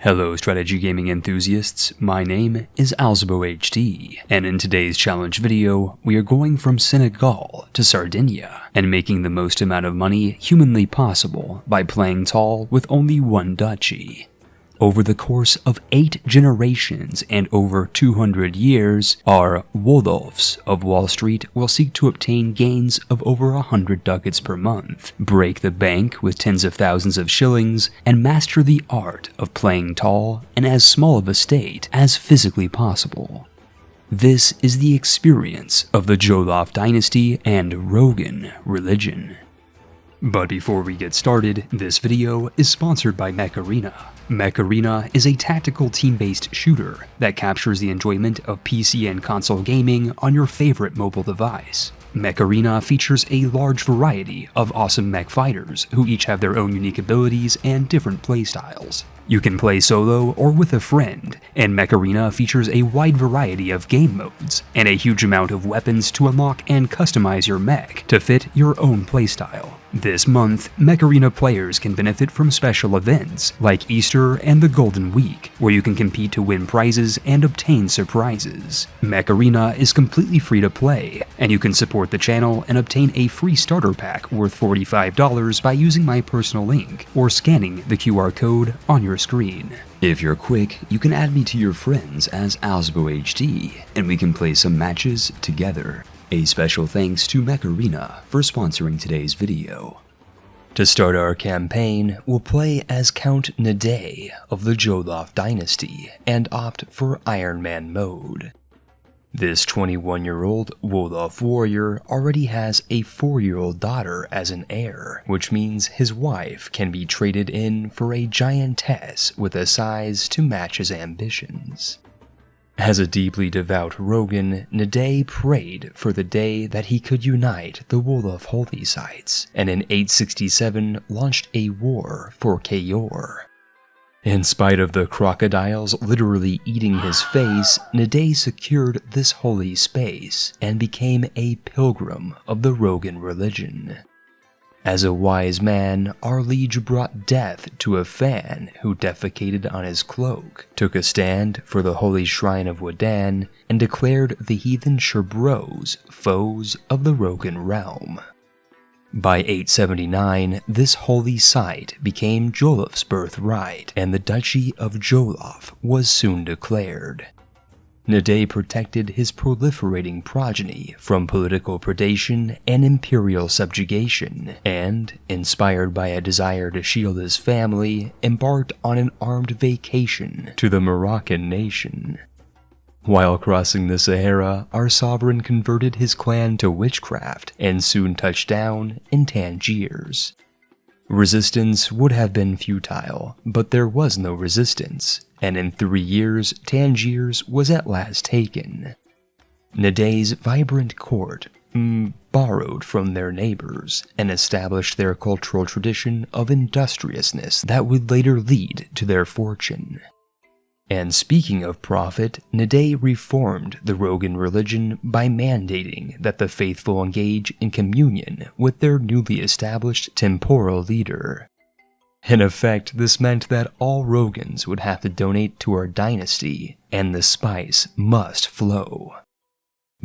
Hello strategy gaming enthusiasts, my name is AlzaboHD, and in today's challenge video, we are going from Senegal to Sardinia, and making the most amount of money humanly possible by playing tall with only one duchy. Over the course of 8 generations and over 200 years, our Wolofs of Wallstreet will seek to obtain gains of over 100 ducats per month, break the bank with tens of thousands of shillings, and master the art of playing tall in as small of a state as physically possible. This is the experience of the Jolof dynasty and Roogan religion. But before we get started, this video is sponsored by Mech Arena. Mech Arena is a tactical team-based shooter that captures the enjoyment of PC and console gaming on your favorite mobile device. Mech Arena features a large variety of awesome mech fighters who each have their own unique abilities and different playstyles. You can play solo or with a friend, and Mech Arena features a wide variety of game modes and a huge amount of weapons to unlock and customize your mech to fit your own playstyle. This month, Mech Arena players can benefit from special events like Easter and the Golden Week, where you can compete to win prizes and obtain surprises. Mech Arena is completely free to play, and you can support the channel and obtain a free starter pack worth $45 by using my personal link or scanning the QR code on your screen. If you're quick, you can add me to your friends as AlzaboHD, and we can play some matches together. A special thanks to Mech Arena for sponsoring today's video. To start our campaign, we'll play as Count Ndyay of the Jolof dynasty and opt for Iron Man mode. This 21-year-old Wolof warrior already has a 4-year-old daughter as an heir, which means his wife can be traded in for a giantess with a size to match his ambitions. As a deeply devout Roogan, Ndyay prayed for the day that he could unite the Wolof holy sites, and in 867 launched a war for Cayor. In spite of the crocodiles literally eating his face, Ndyay secured this holy space and became a pilgrim of the Roogan religion. As a wise man, our liege brought death to a fan who defecated on his cloak, took a stand for the holy shrine of Wodan, and declared the heathen Sherbros foes of the Roogan realm. By 879, this holy site became Jolof's birthright, and the Duchy of Jolof was soon declared. Ndyay protected his proliferating progeny from political predation and imperial subjugation, and, inspired by a desire to shield his family, embarked on an armed vacation to the Moroccan nation. While crossing the Sahara, our sovereign converted his clan to witchcraft and soon touched down in Tangiers. Resistance would have been futile, but there was no resistance, and in 3 years, Tangiers was at last taken. Ndyay's vibrant court borrowed from their neighbors and established their cultural tradition of industriousness that would later lead to their fortune. And speaking of profit, Ndyay reformed the Roogan religion by mandating that the faithful engage in communion with their newly established temporal leader. In effect, this meant that all Roogans would have to donate to our dynasty, and the spice must flow.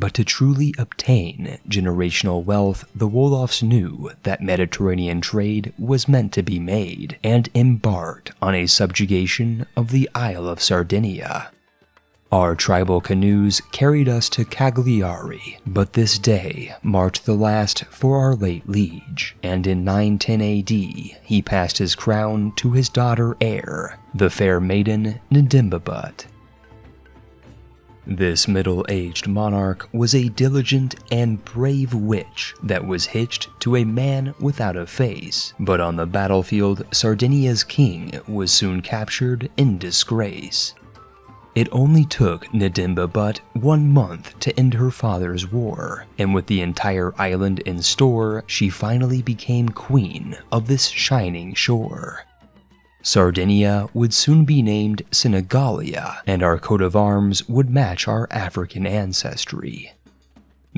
But to truly obtain generational wealth, the Wolofs knew that Mediterranean trade was meant to be made, and embarked on a subjugation of the Isle of Sardinia. Our tribal canoes carried us to Cagliari, but this day marked the last for our late liege, and in 910 AD he passed his crown to his daughter heir, the fair maiden Ndyay. This middle-aged monarch was a diligent and brave witch that was hitched to a man without a face, but on the battlefield, Sardinia's king was soon captured in disgrace. It only took Ndyay 1 month to end her father's war, and with the entire island in store, she finally became queen of this shining shore. Sardinia would soon be named Senagalia, and our coat of arms would match our African ancestry.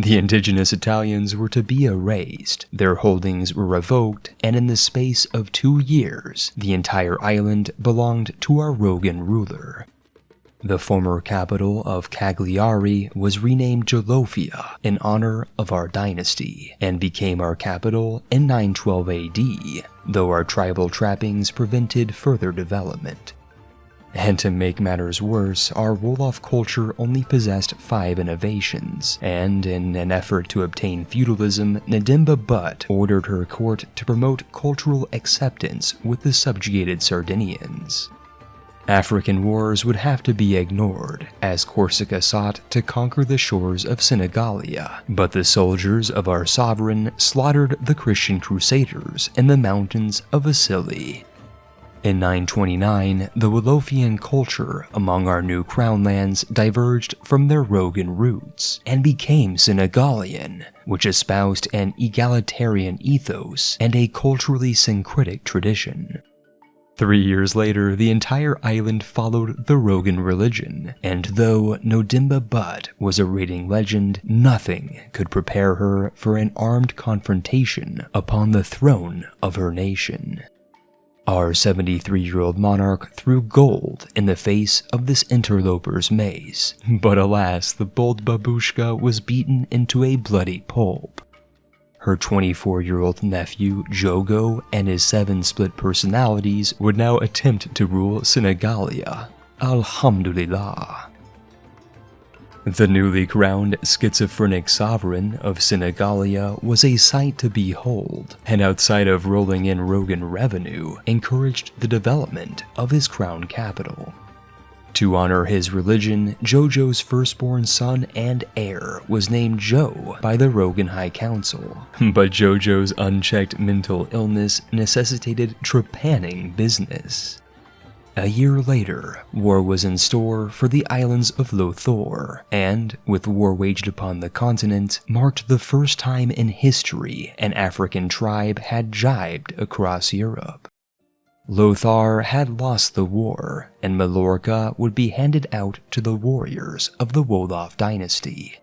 The indigenous Italians were to be erased, their holdings were revoked, and in the space of 2 years, the entire island belonged to our Roogan ruler. The former capital of Cagliari was renamed Jolofia in honor of our dynasty, and became our capital in 912 AD, though our tribal trappings prevented further development. And to make matters worse, our Wolof culture only possessed 5 innovations, and in an effort to obtain feudalism, Ndyay ordered her court to promote cultural acceptance with the subjugated Sardinians. African wars would have to be ignored, as Corsica sought to conquer the shores of Senagalia, but the soldiers of our sovereign slaughtered the Christian crusaders in the mountains of Sicily. In 929, the Wolofian culture among our new crown lands diverged from their Roogan roots and became Senegalian, which espoused an egalitarian ethos and a culturally syncretic tradition. 3 years later, the entire island followed the Roogan religion, and though Ndyay was a reigning legend, nothing could prepare her for an armed confrontation upon the throne of her nation. Our 73-year-old monarch threw gold in the face of this interloper's mace, but alas, the bold babushka was beaten into a bloody pulp. Her 24-year-old nephew, Jojo, and his 7 split personalities would now attempt to rule Senagalia. Alhamdulillah. The newly crowned schizophrenic sovereign of Senagalia was a sight to behold, and outside of rolling in Roogan revenue, encouraged the development of his crown capital. To honor his religion, Jojo's firstborn son and heir was named Joe by the Roogan High Council, but Jojo's unchecked mental illness necessitated trepanning business. A year later, war was in store for the islands of Lothor, and, with war waged upon the continent, marked the first time in history an African tribe had jibed across Europe. Lothar had lost the war, and Mallorca would be handed out to the warriors of the Wolof dynasty.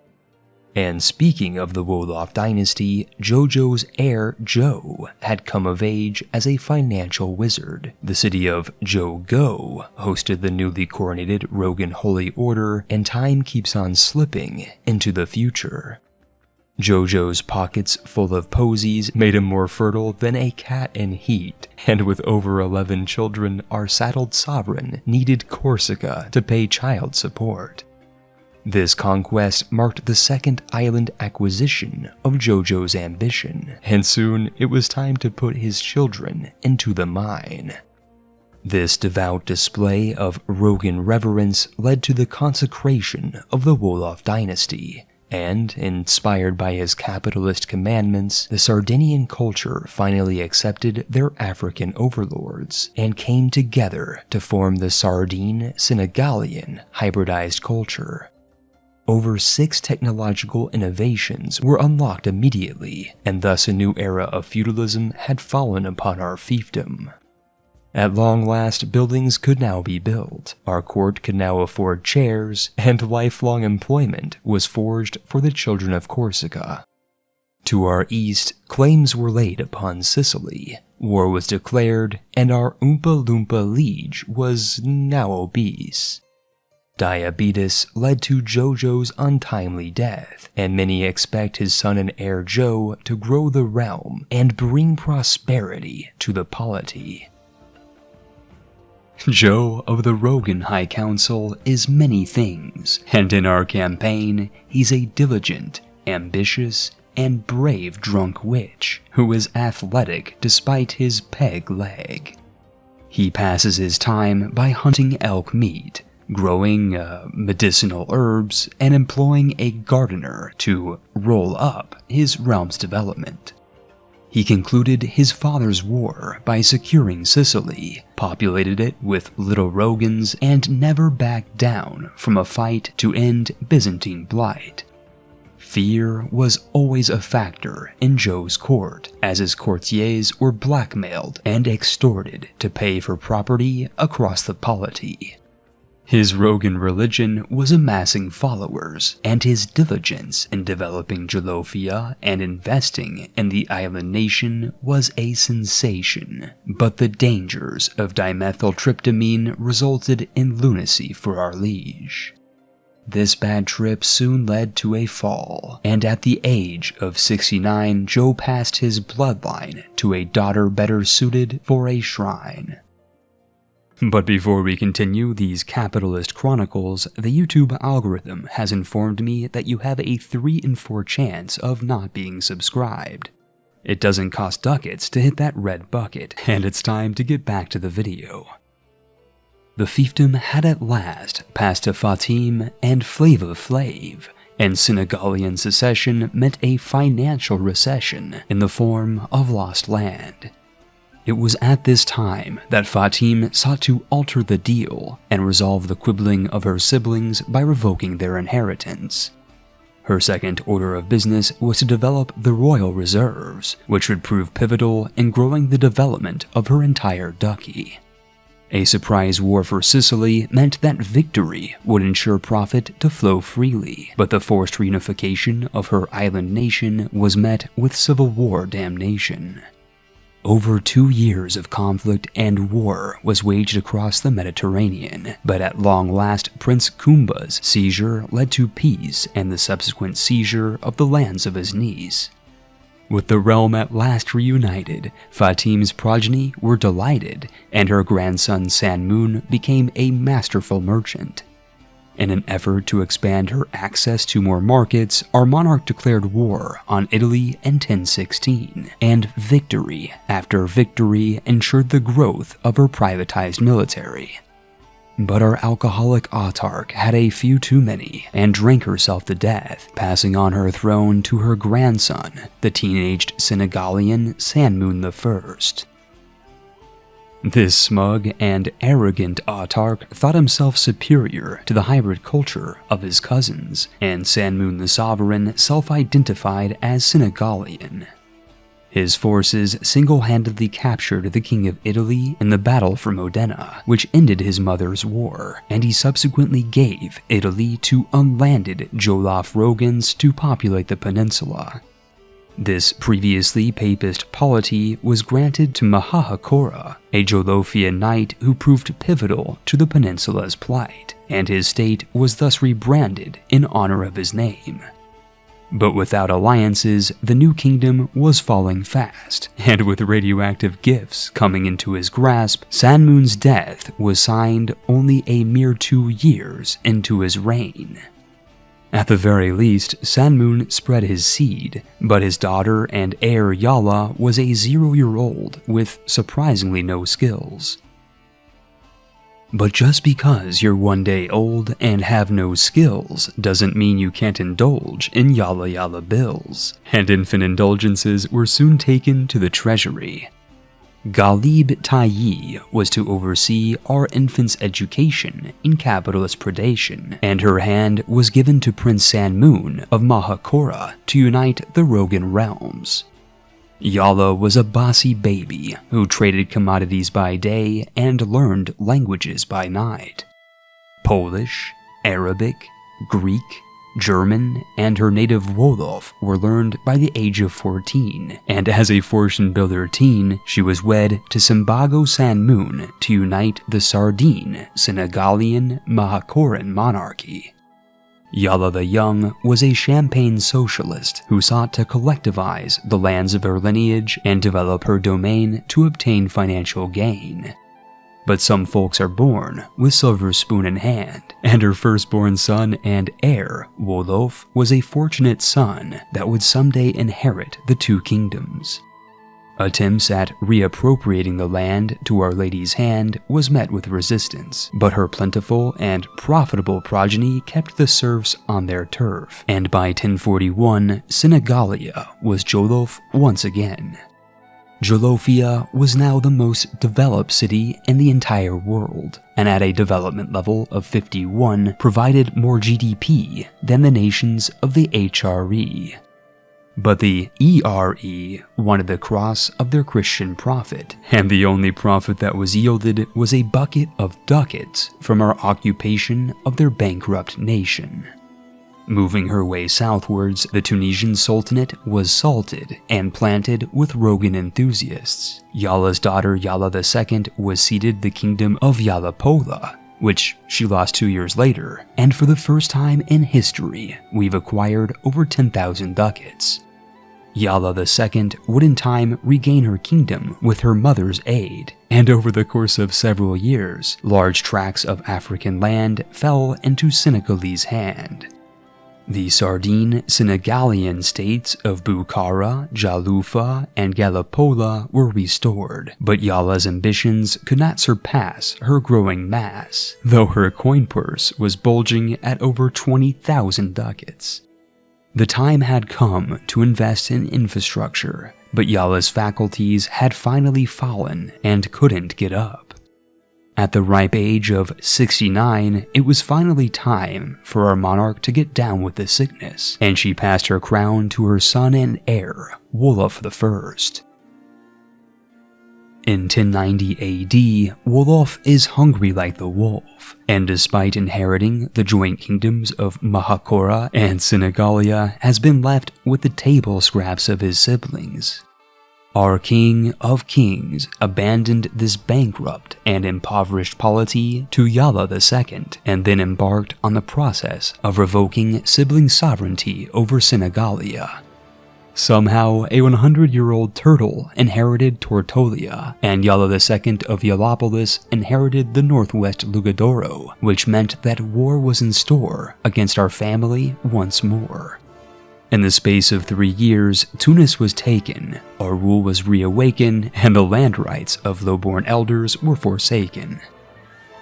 And speaking of the Wolof dynasty, Jojo's heir, Joe, had come of age as a financial wizard. The city of Jogo hosted the newly coronated Roogan Holy Order, and time keeps on slipping into the future. Jojo's pockets full of posies made him more fertile than a cat in heat, and with over 11 children, our saddled sovereign needed Corsica to pay child support. This conquest marked the second island acquisition of Jojo's ambition, and soon it was time to put his children into the mine. This devout display of Roogan reverence led to the consecration of the Wolof dynasty, and, inspired by his capitalist commandments, the Sardinian culture finally accepted their African overlords and came together to form the Sardine-Senegalian hybridized culture. Over 6 technological innovations were unlocked immediately, and thus a new era of feudalism had fallen upon our fiefdom. At long last, buildings could now be built, our court could now afford chairs, and lifelong employment was forged for the children of Corsica. To our east, claims were laid upon Sicily, war was declared, and our Oompa Loompa liege was now obese. Diabetes led to Jojo's untimely death, and many expect his son and heir Joe to grow the realm and bring prosperity to the polity. Joe of the Roogan High Council is many things, and in our campaign, he's a diligent, ambitious, and brave drunk witch who is athletic despite his peg leg. He passes his time by hunting elk meat, growing medicinal herbs, and employing a gardener to roll up his realm's development. He concluded his father's war by securing Sicily, populated it with little Roogans, and never backed down from a fight to end Byzantine blight. Fear was always a factor in Joe's court, as his courtiers were blackmailed and extorted to pay for property across the polity. His Roogan religion was amassing followers, and his diligence in developing Jolofia and investing in the island nation was a sensation. But the dangers of dimethyltryptamine resulted in lunacy for our liege. This bad trip soon led to a fall, and at the age of 69, Joe passed his bloodline to a daughter better suited for a shrine. But before we continue these capitalist chronicles, the YouTube algorithm has informed me that you have a 3 in 4 chance of not being subscribed. It doesn't cost ducats to hit that red bucket, and it's time to get back to the video. The fiefdom had at last passed to Fatim and Flava Flav, and Senegalian secession meant a financial recession in the form of lost land. It was at this time that Fatim sought to alter the deal and resolve the quibbling of her siblings by revoking their inheritance. Her second order of business was to develop the royal reserves, which would prove pivotal in growing the development of her entire duchy. A surprise war for Sicily meant that victory would ensure profit to flow freely, but the forced reunification of her island nation was met with civil war damnation. Over 2 years of conflict and war was waged across the Mediterranean, but at long last Prince Kumba's seizure led to peace and the subsequent seizure of the lands of his niece. With the realm at last reunited, Fatim's progeny were delighted, and her grandson Sanmoon became a masterful merchant. In an effort to expand her access to more markets, our monarch declared war on Italy in 1016, and victory after victory ensured the growth of her privatized military. But our alcoholic autarch had a few too many and drank herself to death, passing on her throne to her grandson, the teenaged Senegalian Sanmoon I. This smug and arrogant autarch thought himself superior to the hybrid culture of his cousins, and Sanmoon the Sovereign self-identified as Senegalian. His forces single-handedly captured the King of Italy in the battle for Modena, which ended his mother's war, and he subsequently gave Italy to unlanded Jolof Roogans to populate the peninsula. This previously papist polity was granted to Mahecora, a Jolofian knight who proved pivotal to the peninsula's plight, and his state was thus rebranded in honor of his name. But without alliances, the new kingdom was falling fast, and with radioactive gifts coming into his grasp, Sanmoon's death was signed only a mere 2 years into his reign. At the very least, Sanmoon spread his seed, but his daughter and heir Yalla was a 0-year-old with surprisingly no skills. But just because you're 1 day old and have no skills doesn't mean you can't indulge in Yalla bills, and infant indulgences were soon taken to the treasury. Ghalib Tayi was to oversee our infant's education in capitalist predation, and her hand was given to Prince Sanmoon of Mahecora to unite the Roogan realms. Yalla was a bossy baby who traded commodities by day and learned languages by night. Polish, Arabic, Greek, German, and her native Wolof were learned by the age of 14, and as a fortune builder teen, she was wed to Simbago Sanmoon to unite the Sardine, Senegalian, Mahecoran monarchy. Yalla the Young was a champagne socialist who sought to collectivize the lands of her lineage and develop her domain to obtain financial gain. But some folks are born with silver spoon in hand, and her firstborn son and heir, Wolof, was a fortunate son that would someday inherit the 2 kingdoms. Attempts at reappropriating the land to Our Lady's hand was met with resistance, but her plentiful and profitable progeny kept the serfs on their turf, and by 1041, Senagalia was Jolof once again. Jolofia was now the most developed city in the entire world, and at a development level of 51 provided more GDP than the nations of the HRE. But the ERE wanted the cross of their Christian prophet, and the only profit that was yielded was a bucket of ducats from our occupation of their bankrupt nation. Moving her way southwards, the Tunisian Sultanate was salted and planted with Roogan enthusiasts. Yalla's daughter Yalla II was ceded the kingdom of Yallapola, which she lost 2 years later, and for the first time in history, we've acquired over 10,000 ducats. Yalla II would in time regain her kingdom with her mother's aid, and over the course of several years, large tracts of African land fell into Senegalese hand. The Sardine Senegalian states of Bukhara, Jolof, and Gallipola were restored, but Yalla's ambitions could not surpass her growing mass, though her coin purse was bulging at over 20,000 ducats. The time had come to invest in infrastructure, but Yalla's faculties had finally fallen and couldn't get up. At the ripe age of 69, it was finally time for our monarch to get down with the sickness, and she passed her crown to her son and heir, Wolof I. In 1090 AD, Wolof is hungry like the wolf, and despite inheriting the joint kingdoms of Mahecora and Senagalia, has been left with the table scraps of his siblings. Our King of Kings abandoned this bankrupt and impoverished polity to Yalla II, and then embarked on the process of revoking sibling sovereignty over Senagalia. Somehow, a 100-year-old turtle inherited Tortolia, and Yalla II of Yallopolis inherited the northwest Lugadoro, which meant that war was in store against our family once more. In the space of 3 years, Tunis was taken, our rule was reawakened, and the land rights of low-born elders were forsaken.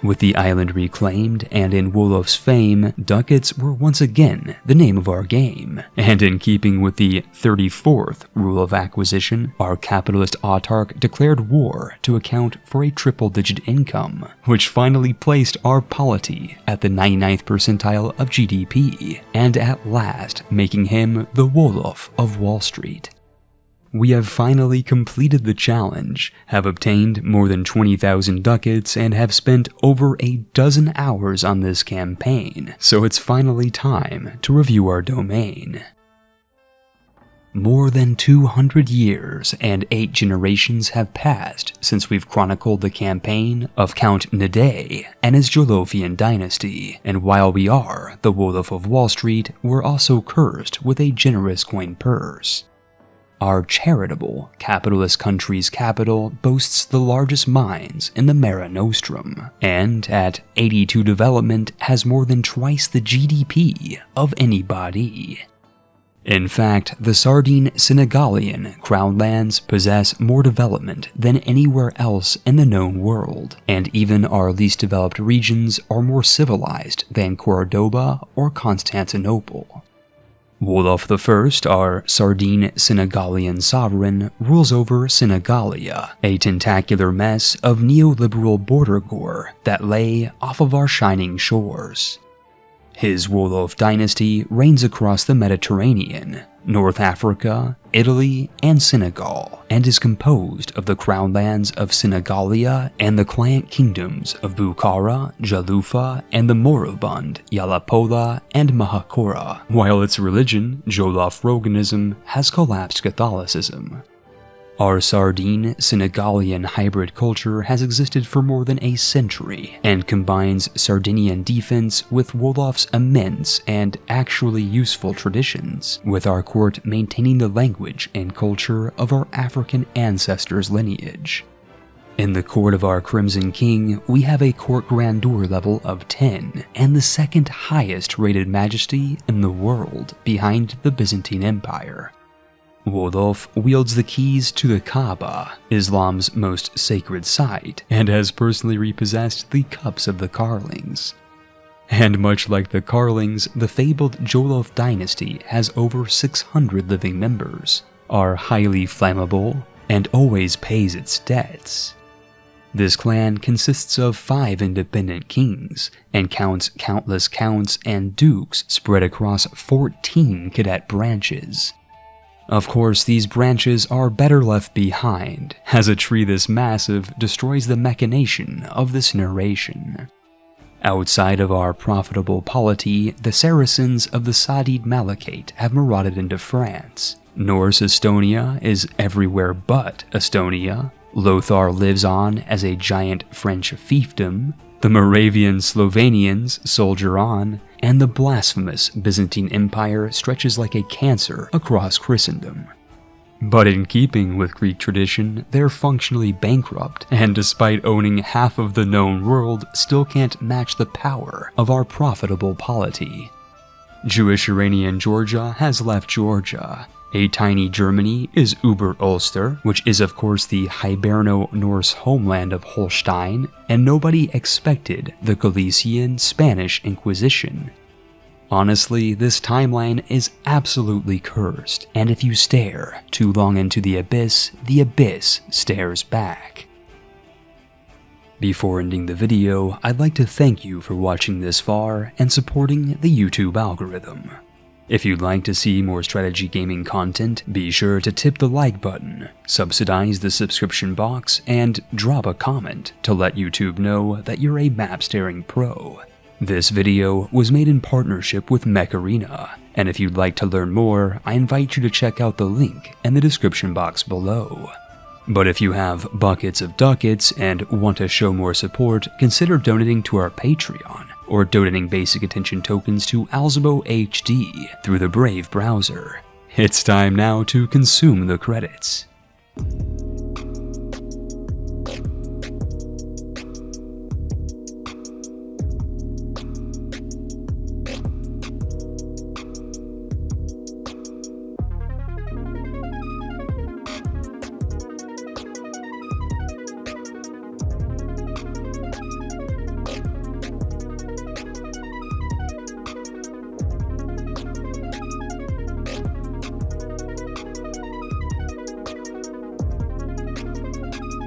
With the island reclaimed, and in Wolof's fame, ducats were once again the name of our game. And in keeping with the 34th rule of acquisition, our capitalist autarch declared war to account for a triple-digit income, which finally placed our polity at the 99th percentile of GDP, and at last making him the Wolof of Wallstreet. We have finally completed the challenge, have obtained more than 20,000 ducats, and have spent over a dozen hours on this campaign, so it's finally time to review our domain. More than 200 years and 8 generations have passed since we've chronicled the campaign of Count Ndyay and his Jolofian dynasty, and while we are the Wolof of Wallstreet, we're also cursed with a generous coin purse. Our charitable, capitalist country's capital boasts the largest mines in the Mare Nostrum, and at 82 development has more than twice the GDP of anybody. In fact, the Sardine Senegalian crown lands possess more development than anywhere else in the known world, and even our least developed regions are more civilized than Cordoba or Constantinople. Wolof I, our Sardine Senegalian sovereign, rules over Senagalia, a tentacular mess of neoliberal border gore that lay off of our shining shores. His Wolof dynasty reigns across the Mediterranean, North Africa, Italy, and Senegal, and is composed of the crown lands of Senagalia and the client kingdoms of Bukhara, Jolof, and the moribund Yallapola and Mahecora, while its religion, Jolof Rooganism, has collapsed Catholicism. Our Sardine Senegalian hybrid culture has existed for more than a century and combines Sardinian defense with Wolof's immense and actually useful traditions, with our court maintaining the language and culture of our African ancestors' lineage. In the court of our Crimson King, we have a court grandeur level of 10 and the second highest rated majesty in the world behind the Byzantine Empire. Wolof wields the keys to the Kaaba, Islam's most sacred site, and has personally repossessed the cups of the Carlings. And much like the Carlings, the fabled Jolof dynasty has over 600 living members, are highly flammable, and always pays its debts. This clan consists of 5 independent kings, and counts countless counts and dukes spread across 14 cadet branches. Of course, these branches are better left behind, as a tree this massive destroys the machination of this narration. Outside of our profitable polity, the Saracens of the Saadid Malachite have marauded into France. Norse Estonia is everywhere but Estonia. Lothar lives on as a giant French fiefdom. The Moravian Slovenians soldier on, and the blasphemous Byzantine Empire stretches like a cancer across Christendom. But in keeping with Greek tradition, they're functionally bankrupt, and despite owning half of the known world, still can't match the power of our profitable polity. Jewish Iranian Georgia has left Georgia. A tiny Germany is Ulster, which is of course the Hiberno-Norse homeland of Holstein, and nobody expected the Galician Spanish Inquisition. Honestly, this timeline is absolutely cursed, and if you stare too long into the abyss stares back. Before ending the video, I'd like to thank you for watching this far and supporting the YouTube algorithm. If you'd like to see more strategy gaming content, be sure to tip the like button, subsidize the subscription box, and drop a comment to let YouTube know that you're a map-staring pro. This video was made in partnership with Mech-Arena, and if you'd like to learn more, I invite you to check out the link in the description box below. But if you have buckets of ducats and want to show more support, consider donating to our Patreon, or donating basic attention tokens to AlzaboHD through the Brave browser. It's time now to consume the credits.